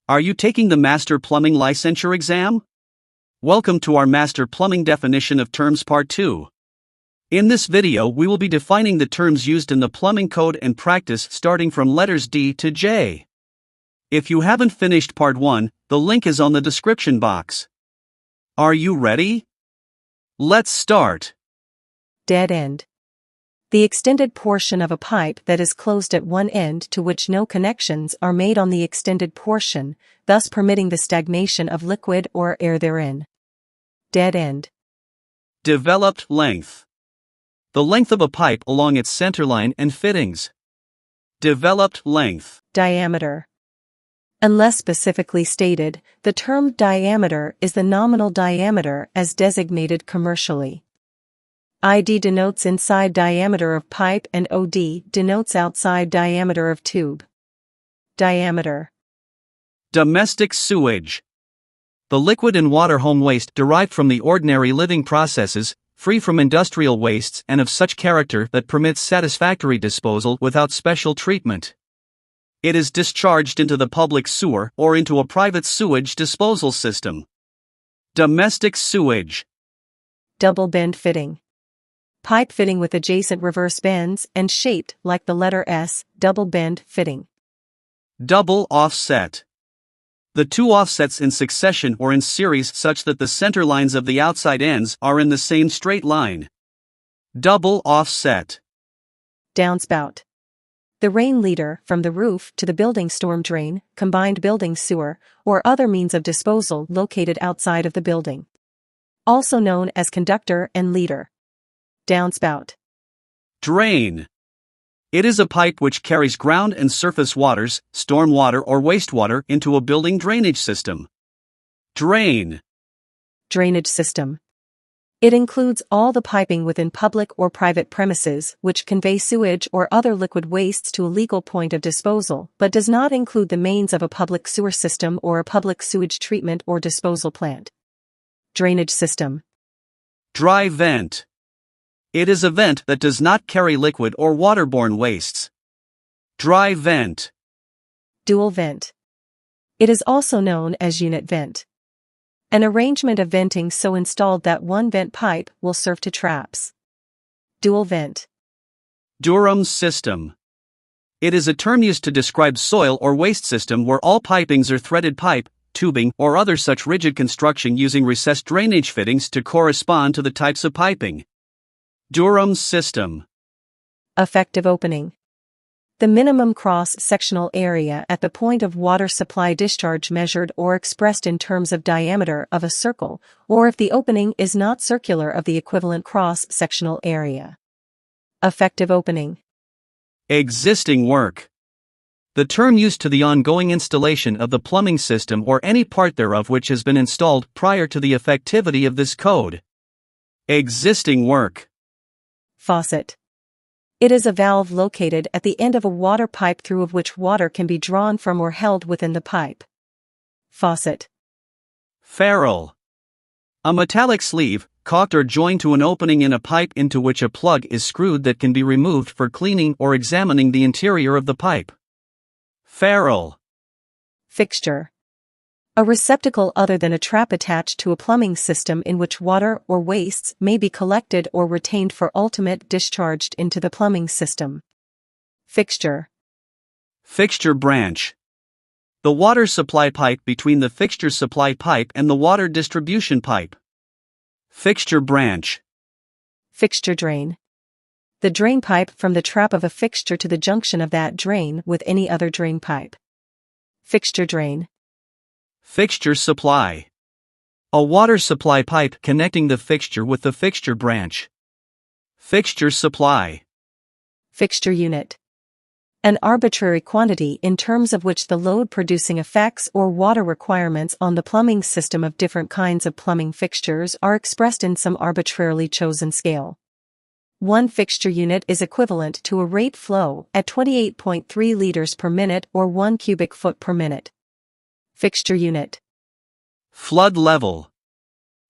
Are you taking the Master Plumbing Licensure exam? Welcome to our Master Plumbing Definition of Terms Part 2. In this video we will be defining the terms used in the plumbing code and practice starting from letters D to J. If you haven't finished Part 1, the link is on the description box. Are you ready? Let's start. Dead end. The extended portion of a pipe that is closed at one end to which no connections are made on the extended portion, thus permitting the stagnation of liquid or air therein. Dead end. Developed length. The length of a pipe along its centerline and fittings. Developed length. Diameter. Unless specifically stated, the term diameter is the nominal diameter as designated commercially. ID denotes inside diameter of pipe and OD denotes outside diameter of tube. Diameter. Domestic sewage. The liquid and water home waste derived from the ordinary living processes, free from industrial wastes and of such character that permits satisfactory disposal without special treatment. It is discharged into the public sewer or into a private sewage disposal system. Domestic sewage. Double bend fitting. Pipe fitting with adjacent reverse bends and shaped like the letter S, double bend fitting. Double offset. The two offsets in succession or in series such that the center lines of the outside ends are in the same straight line. Double offset. Downspout. The rain leader from the roof to the building storm drain, combined building sewer, or other means of disposal located outside of the building. Also known as conductor and leader. Downspout. Drain. It is a pipe which carries ground and surface waters, storm water or wastewater into a building drainage system. Drain. Drainage system. It includes all the piping within public or private premises which convey sewage or other liquid wastes to a legal point of disposal, but does not include the mains of a public sewer system or a public sewage treatment or disposal plant. Drainage system. Dry vent. It is a vent that does not carry liquid or waterborne wastes. Dry vent. Dual vent. It is also known as unit vent. An arrangement of venting so installed that one vent pipe will serve to traps. Dual vent. Durham system. It is a term used to describe soil or waste system where all pipings are threaded pipe, tubing, or other such rigid construction using recessed drainage fittings to correspond to the types of piping. Durham system. Effective opening. The minimum cross-sectional area at the point of water supply discharge measured or expressed in terms of diameter of a circle, or if the opening is not circular of the equivalent cross-sectional area. Effective opening. Existing work. The term used to the ongoing installation of the plumbing system or any part thereof which has been installed prior to the effectivity of this code. Existing work. Faucet. It is a valve located at the end of a water pipe through of which water can be drawn from or held within the pipe. Faucet. Ferrule. A metallic sleeve, caulked or joined to an opening in a pipe into which a plug is screwed that can be removed for cleaning or examining the interior of the pipe. Ferrule. Fixture. A receptacle other than a trap attached to a plumbing system in which water or wastes may be collected or retained for ultimate discharged into the plumbing system. Fixture. Fixture branch. The water supply pipe between the fixture supply pipe and the water distribution pipe. Fixture branch. Fixture drain. The drain pipe from the trap of a fixture to the junction of that drain with any other drain pipe. Fixture drain. Fixture supply. A water supply pipe connecting the fixture with the fixture branch. Fixture supply. Fixture unit. An arbitrary quantity in terms of which the load producing effects or water requirements on the plumbing system of different kinds of plumbing fixtures are expressed in some arbitrarily chosen scale. One fixture unit is equivalent to a rate flow at 28.3 liters per minute or 1 cubic foot per minute. Fixture unit. Flood level.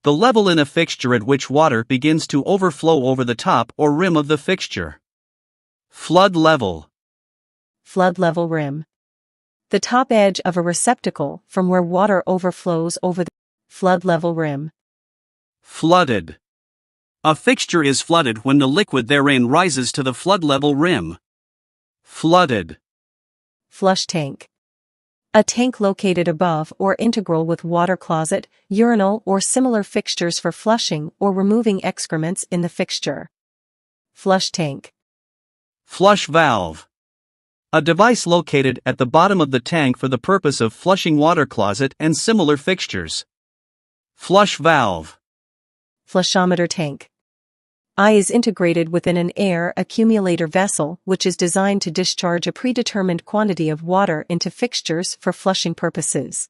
The level in a fixture at which water begins to overflow over the top or rim of the fixture. Flood level. Flood level rim. The top edge of a receptacle from where water overflows over the flood level rim. Flooded. A fixture is flooded when the liquid therein rises to the flood level rim. Flooded. Flush tank. A tank located above or integral with water closet, urinal or similar fixtures for flushing or removing excrements in the fixture. Flush tank. Flush valve. A device located at the bottom of the tank for the purpose of flushing water closet and similar fixtures. Flush valve. Flushometer tank. I is integrated within an air accumulator vessel which is designed to discharge a predetermined quantity of water into fixtures for flushing purposes.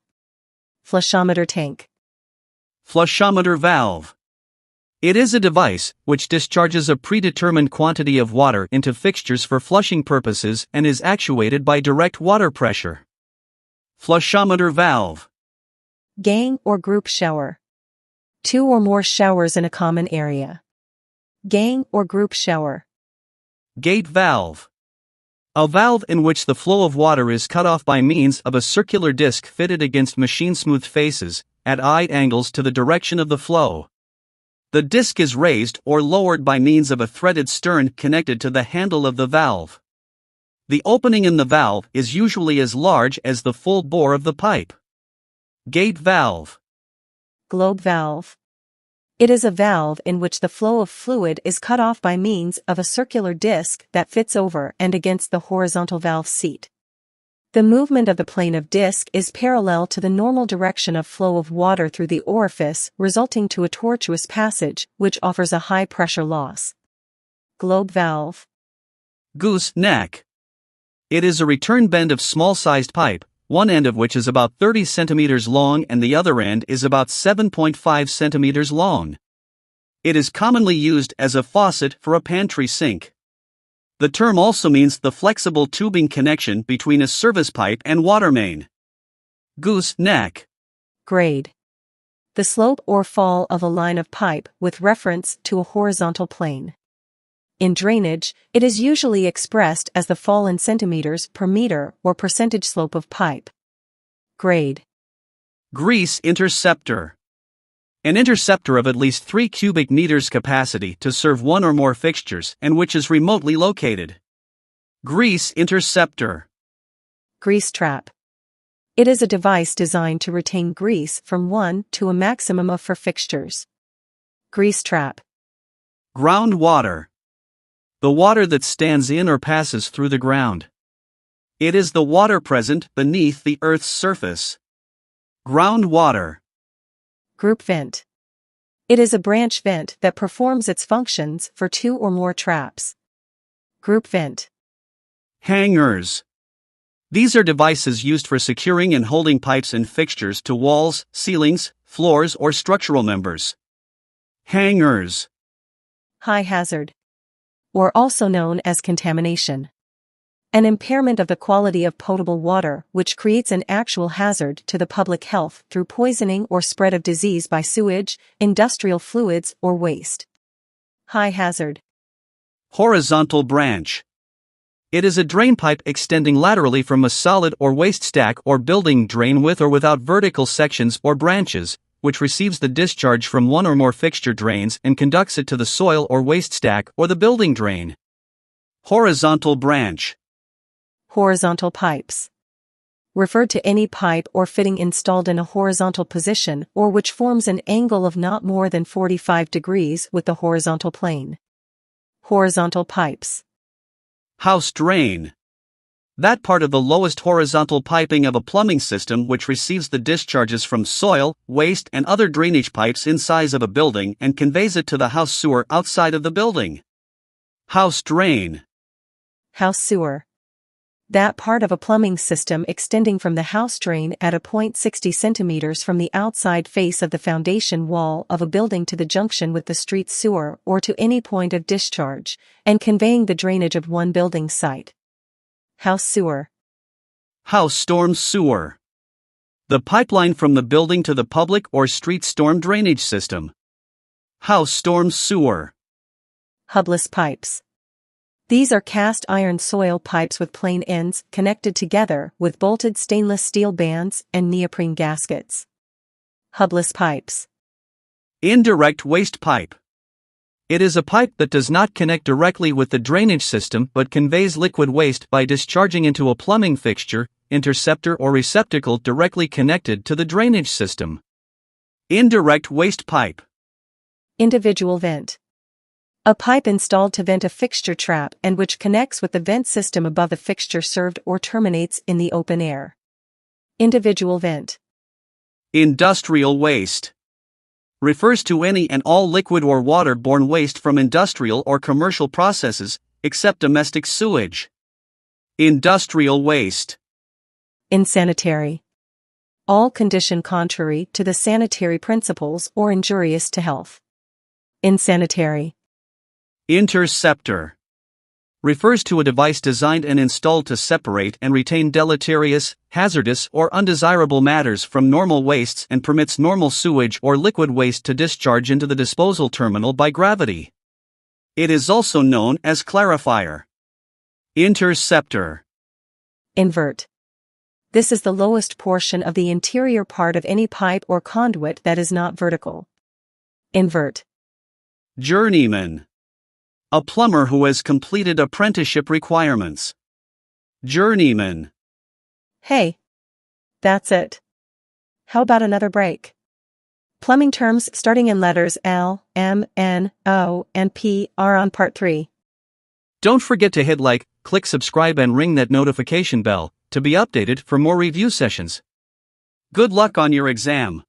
Flushometer tank. Flushometer valve. It is a device which discharges a predetermined quantity of water into fixtures for flushing purposes and is actuated by direct water pressure. Flushometer valve. Gang or group shower. 2 or more showers in a common area. Gang or group shower. Gate valve. A valve in which the flow of water is cut off by means of a circular disc fitted against machine-smooth faces, at odd angles to the direction of the flow. The disc is raised or lowered by means of a threaded stern connected to the handle of the valve. The opening in the valve is usually as large as the full bore of the pipe. Gate valve. Globe valve. It is a valve in which the flow of fluid is cut off by means of a circular disc that fits over and against the horizontal valve seat. The movement of the plane of disc is parallel to the normal direction of flow of water through the orifice, resulting to a tortuous passage, which offers a high pressure loss. Globe valve. Goose neck. It is a return bend of small-sized pipe, one end of which is about 30 centimeters long and the other end is about 7.5 centimeters long. It is commonly used as a faucet for a pantry sink. The term also means the flexible tubing connection between a service pipe and water main. Goose neck. Grade. The slope or fall of a line of pipe with reference to a horizontal plane. In drainage, it is usually expressed as the fall in centimeters per meter or percentage slope of pipe. Grade. Grease interceptor. An interceptor of at least 3 cubic meters capacity to serve one or more fixtures and which is remotely located. Grease interceptor. Grease trap. It is a device designed to retain grease from 1 to a maximum of 4 fixtures. Grease trap. Groundwater. The water that stands in or passes through the ground. It is the water present beneath the Earth's surface. Groundwater. Group vent. It is a branch vent that performs its functions for 2 or more traps. Group vent. Hangers. These are devices used for securing and holding pipes and fixtures to walls, ceilings, floors, or structural members. Hangers. High hazard. Or also known as contamination. An impairment of the quality of potable water which creates an actual hazard to the public health through poisoning or spread of disease by sewage, industrial fluids, or waste. High hazard. Horizontal branch. It is a drain pipe extending laterally from a solid or waste stack or building drain with or without vertical sections or branches, which receives the discharge from one or more fixture drains and conducts it to the soil or waste stack or the building drain. Horizontal branch. Horizontal pipes. Referred to any pipe or fitting installed in a horizontal position or which forms an angle of not more than 45 degrees with the horizontal plane. Horizontal pipes. House drain. That part of the lowest horizontal piping of a plumbing system which receives the discharges from soil, waste, and other drainage pipes inside of a building and conveys it to the house sewer outside of the building. House drain. House sewer. That part of a plumbing system extending from the house drain at a point 60 centimeters from the outside face of the foundation wall of a building to the junction with the street sewer or to any point of discharge, and conveying the drainage of one building site. House sewer. House storm sewer. The pipeline from the building to the public or street storm drainage system. House storm sewer. Hubless pipes. These are cast iron soil pipes with plain ends connected together with bolted stainless steel bands and neoprene gaskets. Hubless pipes. Indirect waste pipe. It is a pipe that does not connect directly with the drainage system but conveys liquid waste by discharging into a plumbing fixture, interceptor or receptacle directly connected to the drainage system. Indirect waste pipe. Individual vent. A pipe installed to vent a fixture trap and which connects with the vent system above the fixture served or terminates in the open air. Individual vent. Industrial waste. Refers to any and all liquid or water-borne waste from industrial or commercial processes, except domestic sewage. Industrial waste. Insanitary. All condition contrary to the sanitary principles or injurious to health. Insanitary. Interceptor. Refers to a device designed and installed to separate and retain deleterious, hazardous or undesirable matters from normal wastes and permits normal sewage or liquid waste to discharge into the disposal terminal by gravity. It is also known as clarifier. Interceptor. Invert. This is the lowest portion of the interior part of any pipe or conduit that is not vertical. Invert. Journeyman. A plumber who has completed apprenticeship requirements. Journeyman. Hey. That's it. How about another break? Plumbing terms starting in letters L, M, N, O, and P are on part 3. Don't forget to hit like, click subscribe and ring that notification bell to be updated for more review sessions. Good luck on your exam.